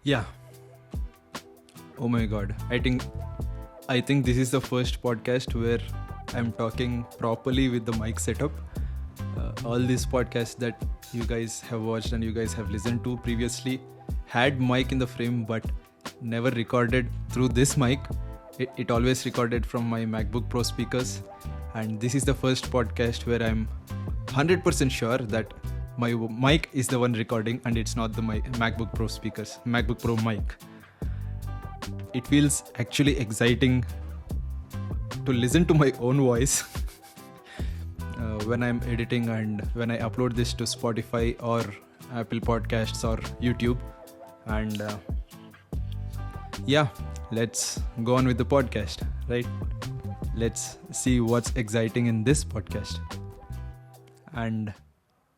Yeah. Oh my god. I think this is the first podcast where I'm talking properly with the mic setup. All these podcasts that you guys have watched and you guys have listened to previously had mic in the frame but never recorded through this mic. It always recorded from my MacBook Pro speakers, and this is the first podcast where I'm 100% sure that my mic is the one recording and it's not the MacBook Pro speakers, MacBook Pro mic. It feels actually exciting to listen to my own voice when I'm editing and when I upload this to Spotify or Apple Podcasts or YouTube. And let's go on with the podcast, right? Let's see what's exciting in this podcast. And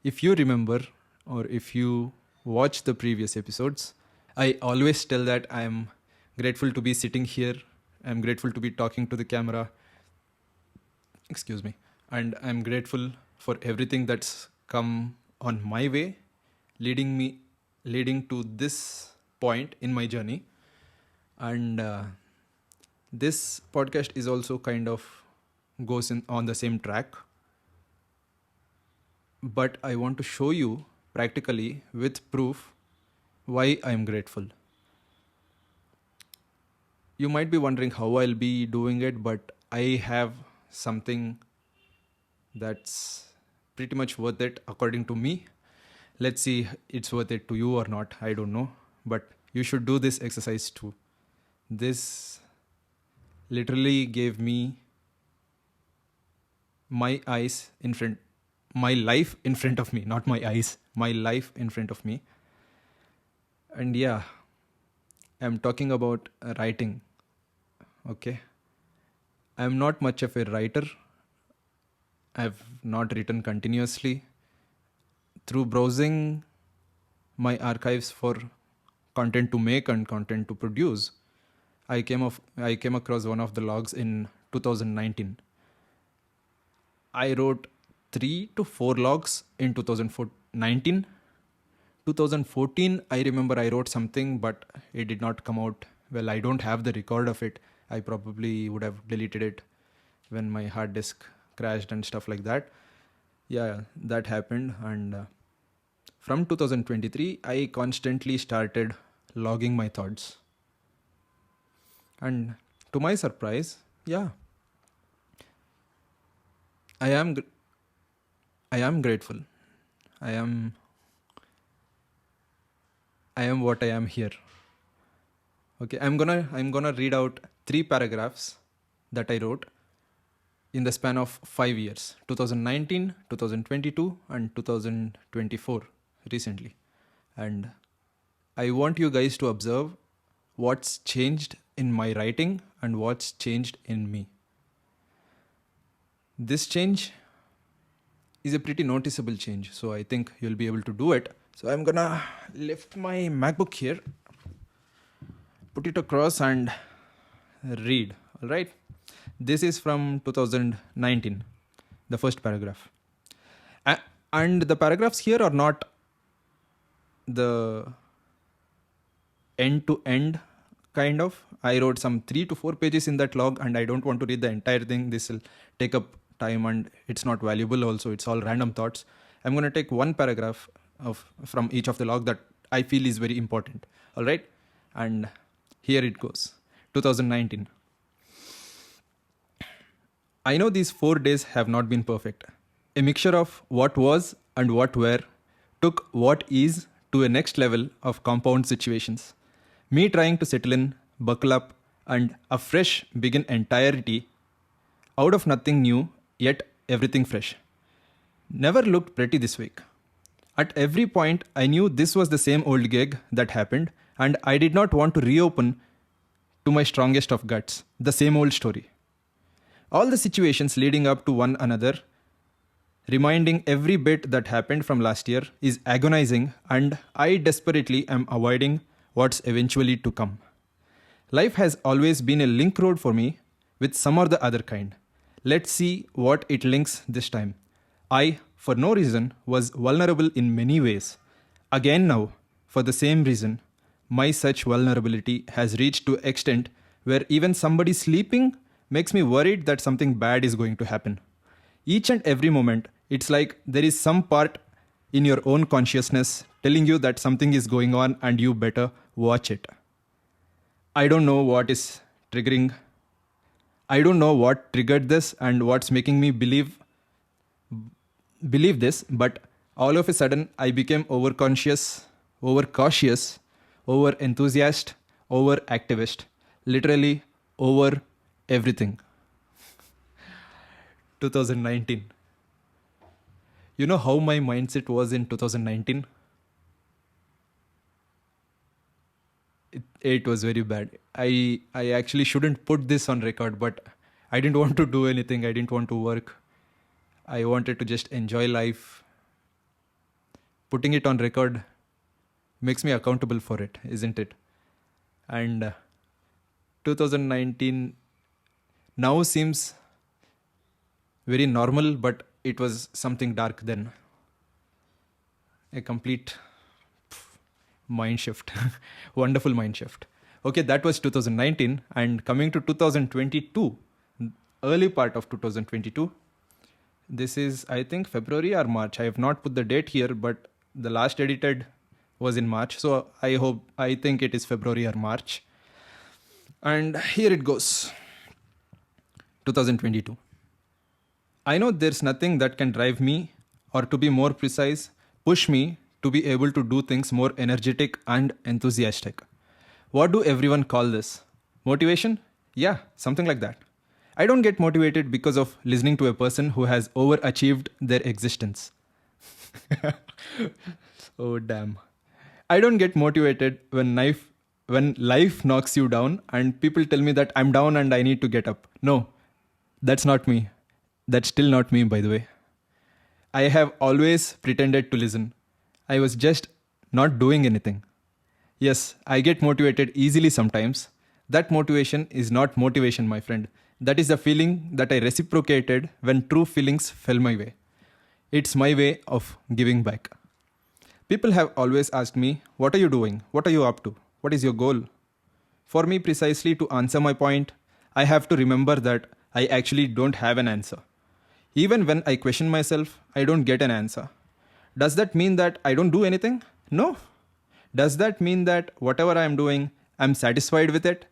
if you remember, or if you watch the previous episodes, I always tell that I'm grateful to be sitting here. I'm grateful to be talking to the camera. Excuse me. And I'm grateful for everything that's come on my way, leading to this point in my journey. And this podcast is also kind of goes on the same track. But I want to show you practically with proof why I am grateful. You might be wondering how I'll be doing it, but I have something that's pretty much worth it according to me. Let's see it's worth it to you or not. I don't know. But you should do this exercise too. This literally gave me my life in front of me, not my eyes, my life in front of me. And yeah, I'm talking about writing. Okay. I'm not much of a writer. I've not written continuously. Through browsing my archives for content to make and content to produce, I came across one of the logs in 2019. I wrote 3 to 4 logs in 2019. 2014, I remember I wrote something, but it did not come out. Well, I don't have the record of it. I probably would have deleted it when my hard disk crashed and stuff like that. Yeah, that happened. And from 2023, I constantly started logging my thoughts. And to my surprise, yeah, I am grateful. I am what I am here. Okay, I'm gonna read out 3 paragraphs that I wrote in the span of 5 years, 2019, 2022 and 2024 recently. And I want you guys to observe what's changed in my writing and what's changed in me. This change is a pretty noticeable change, so I think you'll be able to do it. So I'm gonna lift my MacBook here, put it across and read. All right. This is from 2019, the first paragraph. And the paragraphs here are not the end to end kind of. I wrote some 3 to 4 pages in that log, and I don't want to read the entire thing. This will take up time and it's not valuable also. It's all random thoughts. I'm going to take one paragraph from each of the log that I feel is very important. All right. And here it goes. 2019. I know these 4 days have not been perfect. A mixture of what was and what were took what is to a next level of compound situations. Me trying to settle in, buckle up, and afresh begin entirety out of nothing new, yet everything fresh. Never looked pretty this week. At every point, I knew this was the same old gig that happened, and I did not want to reopen to my strongest of guts, the same old story. All the situations leading up to one another, reminding every bit that happened from last year, is agonizing, and I desperately am avoiding what's eventually to come. Life has always been a link road for me with some or the other kind. Let's see what it links this time. I, for no reason, was vulnerable in many ways. Again now, for the same reason, my such vulnerability has reached to extent where even somebody sleeping makes me worried that something bad is going to happen. Each and every moment, it's like there is some part in your own consciousness telling you that something is going on and you better watch it. I don't know what is triggering. I don't know what triggered this and what's making me believe this, but all of a sudden I became overconscious, over cautious, over enthusiast, over activist, literally over everything. 2019. You know how my mindset was in 2019? It was very bad. I actually shouldn't put this on record, but I didn't want to do anything. I didn't want to work. I wanted to just enjoy life. Putting it on record makes me accountable for it, isn't it? And 2019 now seems very normal, but it was something dark then. A complete mind shift. Wonderful mind shift. Okay, that was 2019. And coming to 2022, early part of 2022, this is, I think, February or March. I have not put the date here, but the last edited was in March. So I think it is February or March. And here it goes. 2022. I know there's nothing that can drive me, or to be more precise, push me to be able to do things more energetic and enthusiastic. What do everyone call this? Motivation? Yeah, something like that. I don't get motivated because of listening to a person who has overachieved their existence. Oh, damn. I don't get motivated when life knocks you down and people tell me that I'm down and I need to get up. No, that's not me. That's still not me, by the way. I have always pretended to listen. I was just not doing anything. Yes, I get motivated easily sometimes. That motivation is not motivation, my friend. That is the feeling that I reciprocated when true feelings fell my way. It's my way of giving back. People have always asked me, what are you doing? What are you up to? What is your goal? For me, precisely to answer my point, I have to remember that I actually don't have an answer. Even when I question myself, I don't get an answer. Does that mean that I don't do anything? No. Does that mean that whatever I am doing, I'm satisfied with it?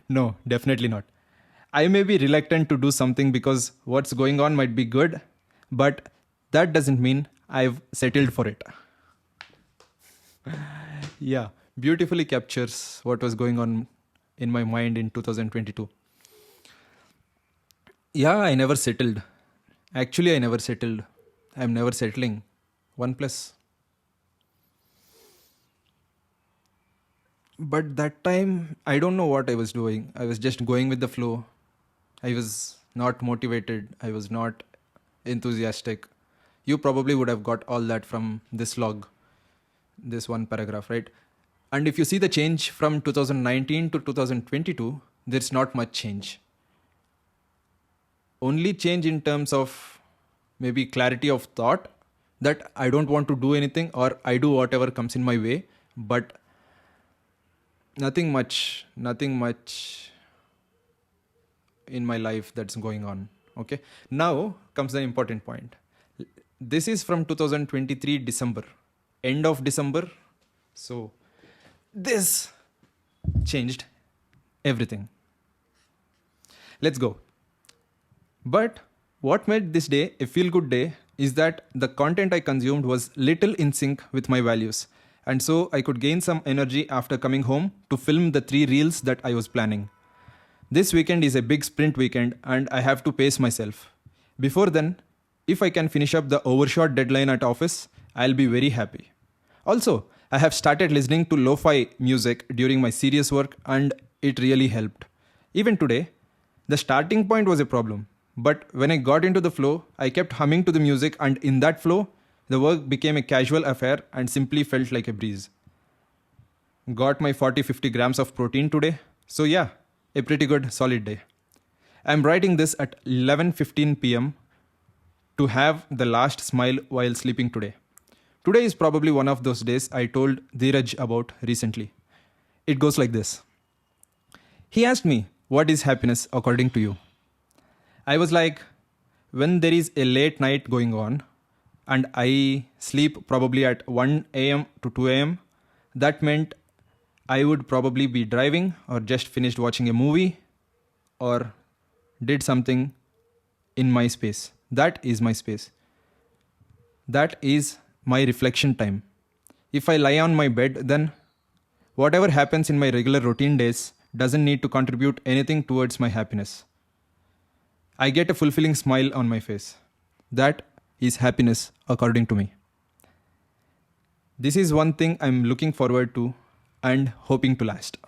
No, definitely not. I may be reluctant to do something because what's going on might be good, but that doesn't mean I've settled for it. Yeah, beautifully captures what was going on in my mind in 2022. Yeah, I never settled. Actually, I never settled. I'm never settling. One plus. But that time, I don't know what I was doing. I was just going with the flow. I was not motivated. I was not enthusiastic. You probably would have got all that from this log, this one paragraph, right? And if you see the change from 2019 to 2022, there's not much change. Only change in terms of maybe clarity of thought that I don't want to do anything or I do whatever comes in my way, but nothing much in my life that's going on. Okay. Now comes the important point. This is from 2023 December, end of December. So this changed everything. Let's go. But what made this day a feel-good day is that the content I consumed was little in sync with my values. And so I could gain some energy after coming home to film the 3 reels that I was planning. This weekend is a big sprint weekend and I have to pace myself. Before then, if I can finish up the overshot deadline at office, I'll be very happy. Also, I have started listening to lo-fi music during my serious work and it really helped. Even today, the starting point was a problem. But when I got into the flow, I kept humming to the music and in that flow, the work became a casual affair and simply felt like a breeze. Got my 40-50 grams of protein today. So yeah, a pretty good solid day. I'm writing this at 11:15 p.m. to have the last smile while sleeping today. Today is probably one of those days I told Dheeraj about recently. It goes like this. He asked me, "What is happiness according to you?" I was like, when there is a late night going on and I sleep probably at 1 am to 2 am, that meant I would probably be driving or just finished watching a movie or did something in my space. That is my space. That is my reflection time. If I lie on my bed, then whatever happens in my regular routine days doesn't need to contribute anything towards my happiness. I get a fulfilling smile on my face. That is happiness according to me. This is one thing I'm looking forward to and hoping to last.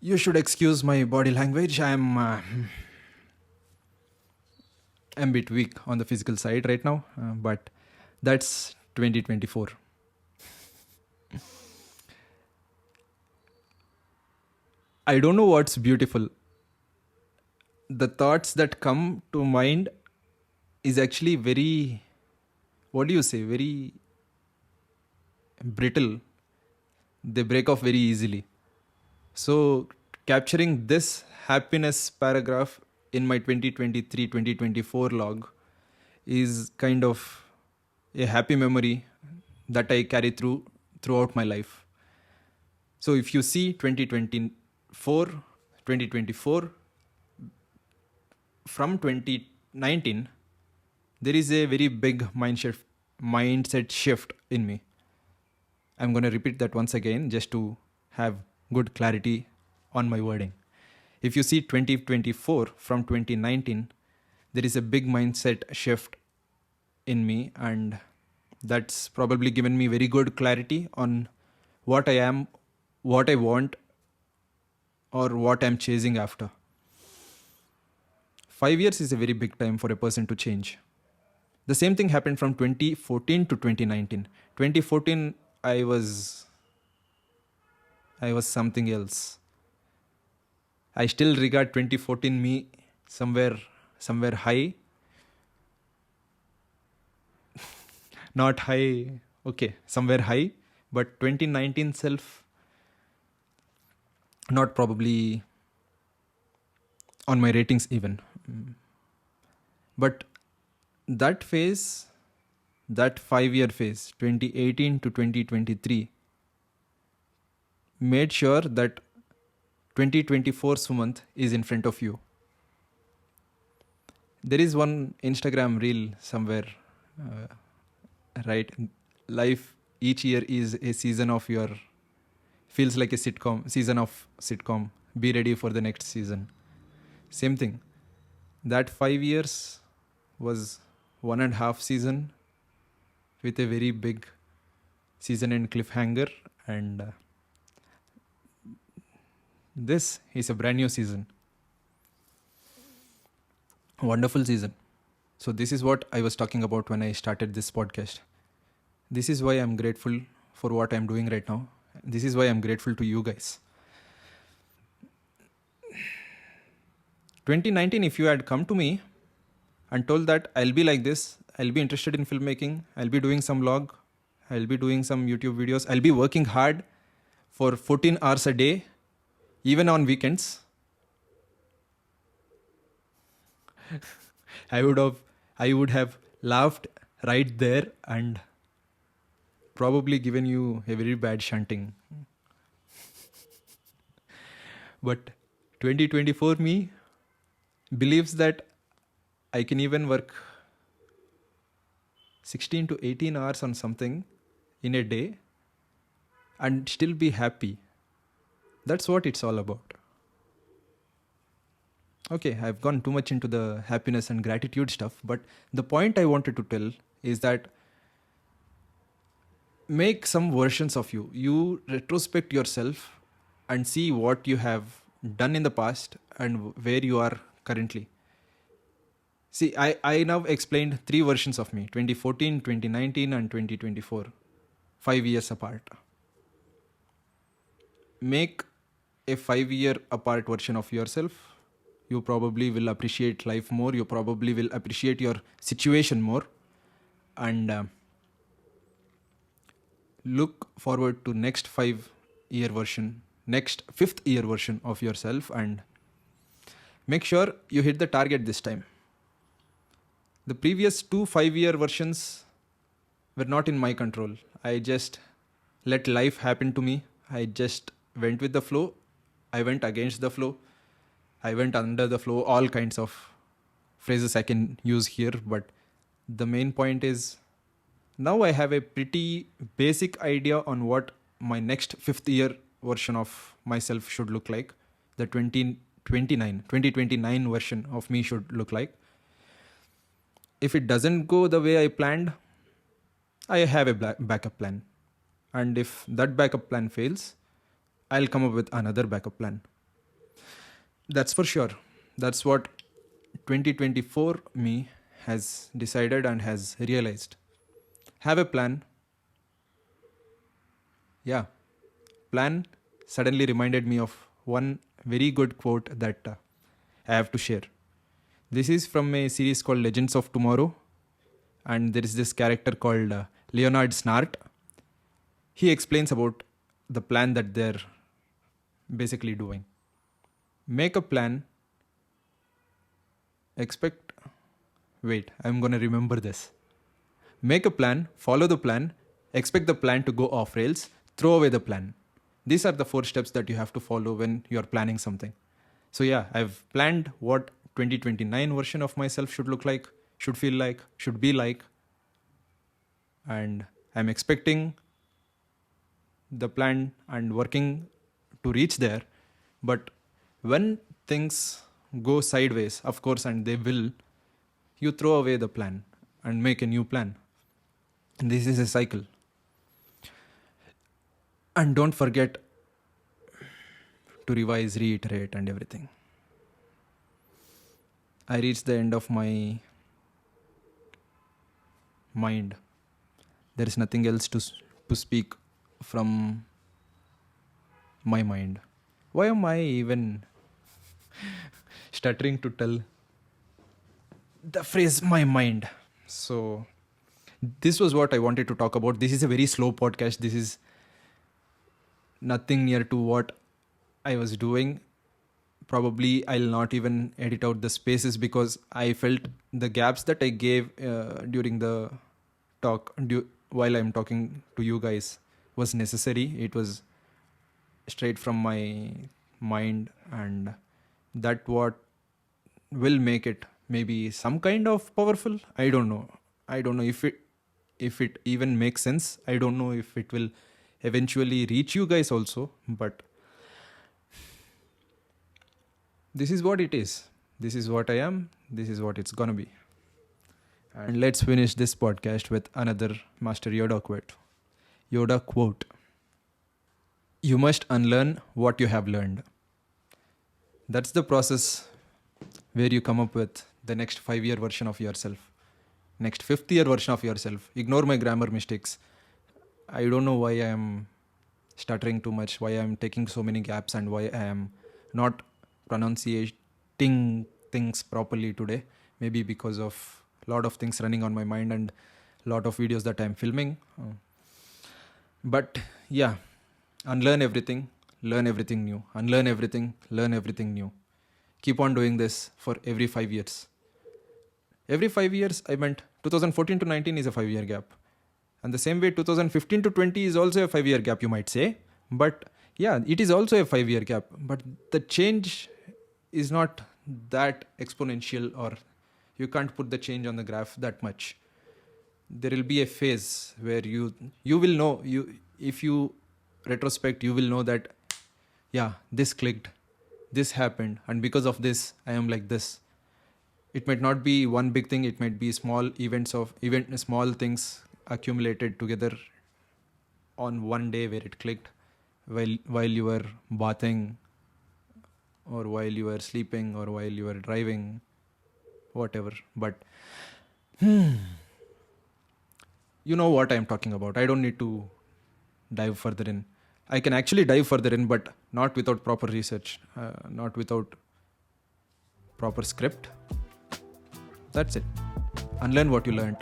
You should excuse my body language. I'm a bit weak on the physical side right now, but that's 2024. I don't know what's beautiful. The thoughts that come to mind is actually very, what do you say, very brittle. They break off very easily. So, capturing this happiness paragraph in my 2023-2024 log is kind of a happy memory that I carry throughout my life. So, if you see 2024, from 2019, there is a very big mindset shift in me. I'm going to repeat that once again just to have good clarity on my wording. If you see 2024 from 2019, there is a big mindset shift in me, and that's probably given me very good clarity on what I am, what I want, or what I'm chasing after. 5 years is a very big time for a person to change. The same thing happened from 2014 to 2019. 2014, I was something else. I still regard 2014 me somewhere high. Not high, okay, somewhere high, but 2019 self, not probably on my ratings even. But that phase, that 5 year phase, 2018 to 2023, made sure that 2024 Sumant is in front of you. There is one Instagram reel somewhere, right? Life each year is a season of your, feels like a season of sitcom. Be ready for the next season. Same thing. That 5 years was 1.5 season with a very big season end cliffhanger, and this is a brand new season. Wonderful season. So this is what I was talking about when I started this podcast. This is why I'm grateful for what I'm doing right now. This is why I'm grateful to you guys. 2019, if you had come to me and told that I'll be like this, I'll be interested in filmmaking, I'll be doing some vlog, I'll be doing some YouTube videos, I'll be working hard for 14 hours a day, even on weekends, I would have laughed right there and probably given you a very bad shunting. But 2024 me believes that I can even work 16 to 18 hours on something in a day and still be happy. That's what it's all about. Okay, I've gone too much into the happiness and gratitude stuff, but the point I wanted to tell is that make some versions of you. You retrospect yourself and see what you have done in the past and where you are currently. See, I now explained 3 versions of me, 2014, 2019 and 2024, 5 years apart. Make a 5 year apart version of yourself You probably will appreciate life more. You probably will appreciate your situation more. And look forward to next 5 year version, next 5th year version of yourself, and make sure you hit the target this time. The previous 2 5 year versions were not in my control. I just let life happen to me. I just went with the flow. I went against the flow. I went under the flow. All kinds of phrases I can use here. But the main point is, now I have a pretty basic idea on what my next 5th year version of myself should look like. The 2029 version of me should look like. If it doesn't go the way I planned, I have a backup plan. And if that backup plan fails, I'll come up with another backup plan. That's for sure. That's what 2024 me has decided and has realized. Have a plan. Yeah. Plan suddenly reminded me of one very good quote that I have to share. This is from a series called Legends of Tomorrow, and there is this character called Leonard Snart. He explains about the plan that they're basically doing. Make a plan. I'm going to remember this. Make a plan, follow the plan, expect the plan to go off rails, throw away the plan. These are the 4 steps that you have to follow when you're planning something. So yeah, I've planned what 2029 version of myself should look like, should feel like, should be like. And I'm expecting the plan and working to reach there. But when things go sideways, of course, and they will, you throw away the plan and make a new plan. And this is a cycle. And don't forget to revise, reiterate, and everything. I reached the end of my mind. There is nothing else to speak from my mind. Why am I even stuttering to tell the phrase my mind? So this was what I wanted to talk about. This is a very slow podcast. This is nothing near to what I was doing. Probably I'll not even edit out the spaces because I felt the gaps that I gave during the talk while I'm talking to you guys was necessary. It was straight from my mind, and that what will make it maybe some kind of powerful. I don't know if it even makes sense. I don't know if it will eventually reach you guys also, but this is what it is. This is what I am. This is what it's gonna be. And let's finish this podcast with another Master Yoda quote. You must unlearn what you have learned. That's the process where you come up with the next 5-year version of yourself. Next 5th-year version of yourself. Ignore my grammar mistakes. I don't know why I am stuttering too much, why I am taking so many gaps, and why I am not pronunciating things properly today. Maybe because of a lot of things running on my mind and a lot of videos that I am filming. But yeah, unlearn everything, learn everything new. Unlearn everything, learn everything new. Keep on doing this for every 5 years. Every 5 years, I meant 2014 to 19 is a 5-year gap. And the same way 2015 to 20 is also a 5-year gap, you might say. But yeah, it is also a 5-year gap. But the change is not that exponential, or you can't put the change on the graph that much. There will be a phase where you will know, if you retrospect, you will know that, yeah, this clicked, this happened, and because of this, I am like this. It might not be one big thing, it might be small small things accumulated together on one day where it clicked while you were bathing, or while you were sleeping, or while you were driving, whatever. But you know what I'm talking about. I don't need to dive further in. I can actually dive further in, but not without proper research, not without proper script. That's it. Unlearn what you learned.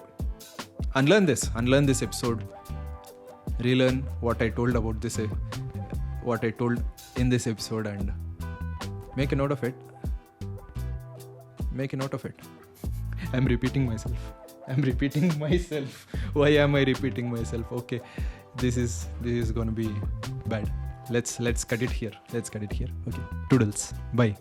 Unlearn this episode. Relearn what I told about this, what I told in this episode, and make a note of it. Make a note of it. I'm repeating myself. Why am I repeating myself? Okay, this is gonna be bad. Let's cut it here. Okay, toodles. Bye.